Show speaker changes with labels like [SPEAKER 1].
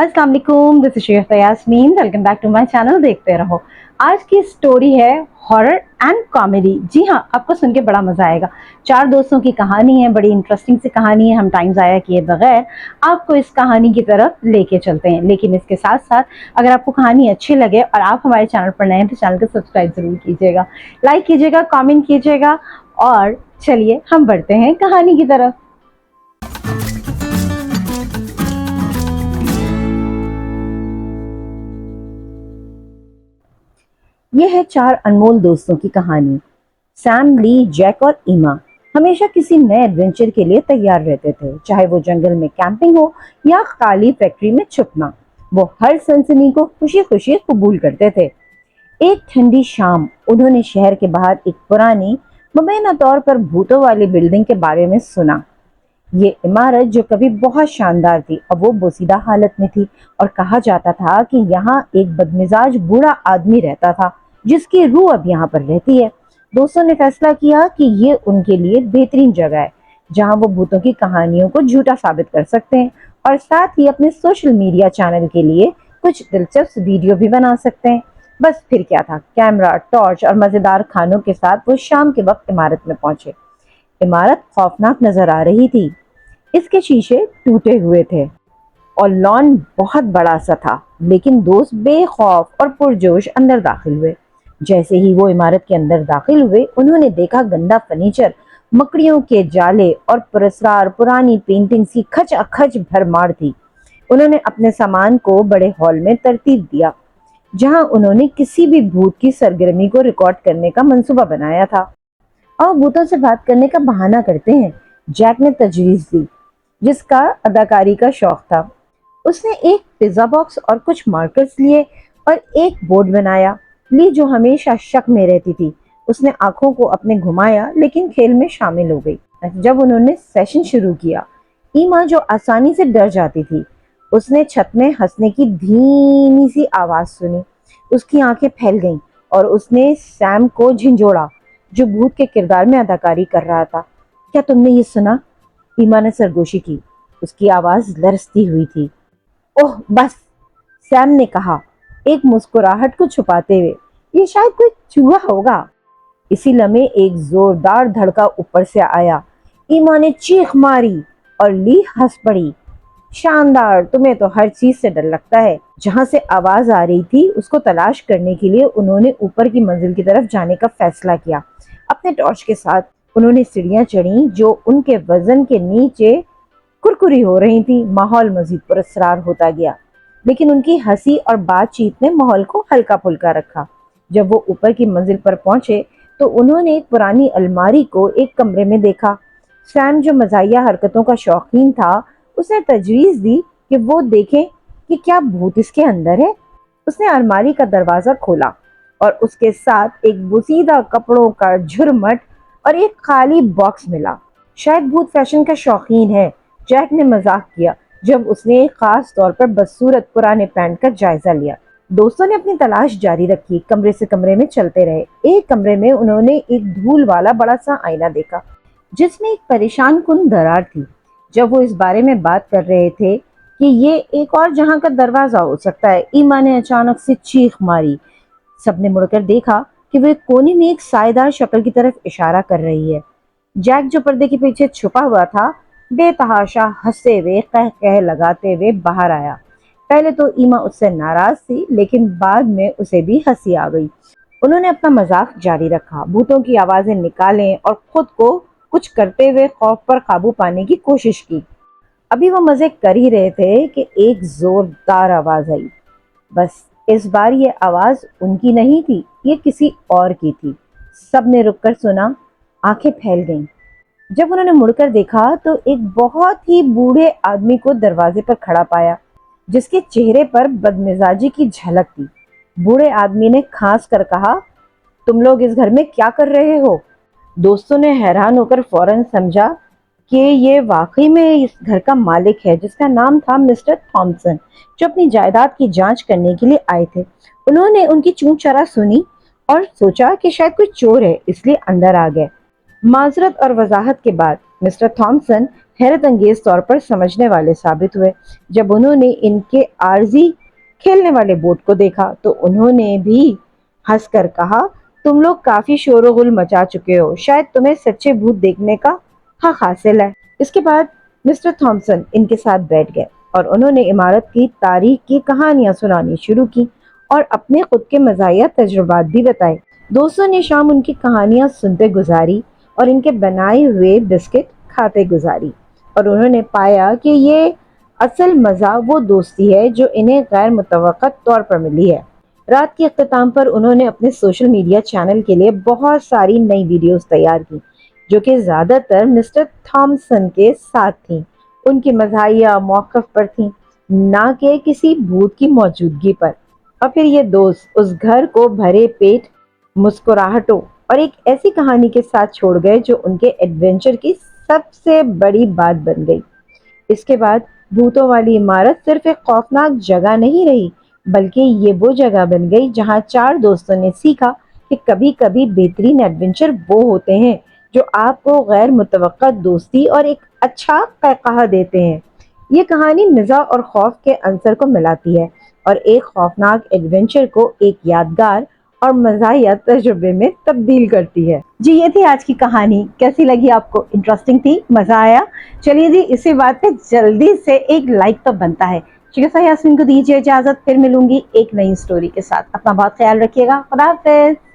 [SPEAKER 1] अस्सलाम वालेकुम, this is Sheikh Yasmin. Welcome back to my channel देखते रहो। आज की स्टोरी है हॉरर एंड कॉमेडी। जी हाँ, आपको सुन के बड़ा मजा आएगा। चार दोस्तों की कहानी है, बड़ी इंटरेस्टिंग सी कहानी है। हम टाइम ज़ाया किए बगैर आपको इस कहानी की तरफ लेके चलते हैं। लेकिन इसके साथ साथ अगर आपको कहानी अच्छी लगे और आप हमारे चैनल पर नए हैं तो चैनल को सब्सक्राइब जरूर कीजिएगा, लाइक कीजिएगा, कॉमेंट कीजिएगा। और चलिए हम बढ़ते हैं कहानी की तरफ। ये है चार अनमोल दोस्तों की कहानी। सैम, ली, जैक और ईमा हमेशा किसी नए एडवेंचर के लिए तैयार रहते थे, चाहे वो जंगल में कैंपिंग हो या काली फैक्ट्री में छुपना। वो हर सनसनी को खुशी खुशी कबूल करते थे। एक ठंडी शाम उन्होंने शहर के बाहर एक पुरानी, मुबैना तौर पर भूतों वाली बिल्डिंग के बारे में सुना। ये इमारत जो कभी बहुत शानदार थी, अब वो बोसीदा हालत में थी और कहा जाता था कि यहाँ एक बदमिजाज बूढ़ा आदमी रहता था जिसकी रूह अब यहाँ पर रहती है। दोस्तों ने फैसला किया कि ये उनके लिए बेहतरीन जगह है जहाँ वो भूतों की कहानियों को झूठा साबित कर सकते हैं और साथ ही अपने सोशल मीडिया चैनल के लिए कुछ दिलचस्प वीडियो भी बना सकते हैं। बस फिर क्या था, कैमरा, टॉर्च और मजेदार खानों के साथ वो शाम के वक्त इमारत में पहुंचे। इमारत खौफनाक नजर आ रही थी। इसके शीशे टूटे हुए थे और लॉन बहुत बड़ा सा था, लेकिन दोस्त बेखौफ और पुरजोश अंदर दाखिल हुए। जैसे ही वो इमारत के अंदर दाखिल हुए, उन्होंने देखा गंदा फर्नीचर, मकड़ियों के जाले और पुरस्कार पुरानी पेंटिंग्स की खच भरमार थी। उन्होंने अपने सामान को बड़े हॉल में तरतीब दिया, जहां उन्होंने किसी भी भूत की सरगर्मी को रिकॉर्ड करने का मंसूबा बनाया था। और भूतों से बात करने का बहाना करते हैं, जैक ने तजवीज दी, जिसका अदाकारी का शौक था। उसने एक पिज्जा बॉक्स और कुछ मार्कर्स लिए और एक बोर्ड बनाया। ली, जो हमेशा शक में रहती थी, उसने आंखों को अपने घुमाया लेकिन खेल में शामिल हो गई। जब उन्होंने सेशन शुरू किया, ईमा, जो आसानी से डर जाती थी, उसने छत में हंसने की धीमी सी आवाज सुनी। उसकी आंखें फैल गईं और उसने सैम को झिंझोड़ा, जो भूत के किरदार में अदाकारी कर रहा था। क्या तुमने ये सुना? ईमा ने सरगोशी की। उसकी आवाज लरसती हुई थी। ओह बस, सैम ने कहा, एक मुस्कुराहट को छुपाते हुए। ये शायद कोई चूहा होगा। इसी लम्हे एक जोरदार धड़का ऊपर से आया। ईमा ने चीख मारी और ली हंस पड़ी। शानदार, तुम्हें तो हर चीज से डर लगता है। जहां से आवाज आ रही थी उसको तलाश करने के लिए उन्होंने ऊपर की मंजिल की तरफ जाने का फैसला किया। अपने टॉर्च के साथ उन्होंने सीढ़ियां चढ़ी जो उनके वजन के नीचे कुरकुरी हो रही थी। माहौल मजीद पुरस्कार होता गया, लेकिन उनकी हंसी और बातचीत ने माहौल को हल्का फुल्का रखा। जब वो ऊपर की मंजिल पर पहुंचे तो उन्होंने एक पुरानी अलमारी को एक कमरे में देखा। सैम, जो मजाहिया हरकतों का शौकीन था, उसने तजवीज दी कि वो देखें कि क्या भूत इसके अंदर है। उसने अलमारी का दरवाजा खोला और उसके साथ एक बुसीदा कपड़ों का झुरमट और एक खाली बॉक्स मिला। शायद भूत फैशन का शौकीन है, जैक ने मजाक किया जब उसने खास तौर पर बदसूरत पुराने पैंट का जायजा लिया। दोस्तों ने अपनी तलाश जारी रखी, कमरे से कमरे में चलते रहे। एक कमरे में उन्होंने एक धूल वाला बड़ा सा आईना देखा जिसमें एक परेशान कुन दरार थी। जब वो इस बारे में बात कर रहे थे कि ये एक और जहां का दरवाजा हो सकता है, ईमा ने अचानक से चीख मारी। सबने मुड़कर देखा कि वो एक कोने में एक सायेदार शक्ल की तरफ इशारा कर रही है। जैक, जो पर्दे के पीछे छुपा हुआ था, बेतहाशा हंसते हुए कह कह लगाते हुए बाहर आया। पहले तो ईमा उससे नाराज थी, लेकिन बाद में उसे भी हंसी आ गई। उन्होंने अपना मजाक जारी रखा, भूतों की आवाजें निकालें और खुद को कुछ करते हुए खौफ पर काबू पाने की कोशिश की। अभी वो मजे कर ही रहे थे कि एक जोरदार आवाज आई। बस इस बार ये आवाज उनकी नहीं थी, ये किसी और की थी। सबने रुककर सुना, आंखें फैल गईं। जब उन्होंने मुड़कर देखा तो एक बहुत ही बूढ़े आदमी को दरवाजे पर खड़ा पाया, जिसके चेहरे पर बदमिजाजी की झलक थी। बूढ़े आदमी ने खांस कर कहा, तुम लोग इस घर में क्या कर रहे हो? दोस्तों ने हैरान होकर फौरन समझा कि ये वाकई में इस घर का मालिक है, जिसका नाम था मिस्टर थॉमसन, जो अपनी जायदाद की जांच करने के लिए आए थे। उन्होंने उनकी चूंचरा सुनी और सोचा कि शायद कोई चोर है, इसलिए अंदर आ गए। माजरत और वजाहत के बाद मिस्टर थॉमसन حیرت انگیز طور پر سمجھنے والے ثابت ہوئے۔ جب انہوں نے ان کے عارضی کھیلنے والے بوٹ کو دیکھا تو انہوں نے بھی ہنس کر کہا، تم لوگ کافی شور و غل مچا چکے ہو، شاید تمہیں سچے بھوت دیکھنے کا حق حاصل ہے۔ اس کے بعد مسٹر تھامسن ان کے ساتھ بیٹھ گئے اور انہوں نے عمارت کی تاریخ کی کہانیاں سنانی شروع کی اور اپنے خود کے مزاحیہ تجربات بھی بتائے۔ دوستوں نے شام ان کی کہانیاں سنتے گزاری اور ان کے بنائے ہوئے بسکٹ کھاتے گزاری، اور انہوں نے پایا کہ یہ اصل مزہ وہ دوستی ہے جو انہیں غیر متوقع طور پر ملی ہے۔ رات کے اختتام پر انہوں نے اپنے سوشل میڈیا چینل کے لیے بہت ساری نئی ویڈیوز تیار کی جو کہ زیادہ تر مسٹر تھامسن کے ساتھ تھیں، ان کی مزاحیہ موقف پر تھیں، نہ کہ کسی بھوت کی موجودگی پر۔ اور پھر یہ دوست اس گھر کو بھرے پیٹ مسکراہٹوں اور ایک ایسی کہانی کے ساتھ چھوڑ گئے جو ان کے ایڈونچر کی سب سے بڑی بات بن گئی۔ اس کے بعد بھوتوں والی عمارت صرف ایک خوفناک جگہ نہیں رہی، بلکہ یہ وہ جگہ بن گئی جہاں چار دوستوں نے سیکھا کہ کبھی کبھی بہترین ایڈونچر وہ ہوتے ہیں جو آپ کو غیر متوقع دوستی اور ایک اچھا قہقہہ دیتے ہیں۔ یہ کہانی مزاح اور خوف کے عنصر کو ملاتی ہے اور ایک خوفناک ایڈونچر کو ایک یادگار اور مزاحیہ تجربے میں تبدیل کرتی ہے۔ جی یہ تھی آج کی کہانی، کیسی لگی آپ کو؟ انٹرسٹنگ تھی؟ مزہ آیا؟ چلیے جی اسی بات پہ جلدی سے ایک لائک تو بنتا ہے۔ شگفتہ یاسمین کو دیجیے اجازت، پھر ملوں گی ایک نئی سٹوری کے ساتھ۔ اپنا بہت خیال رکھیے گا، خدا حافظ۔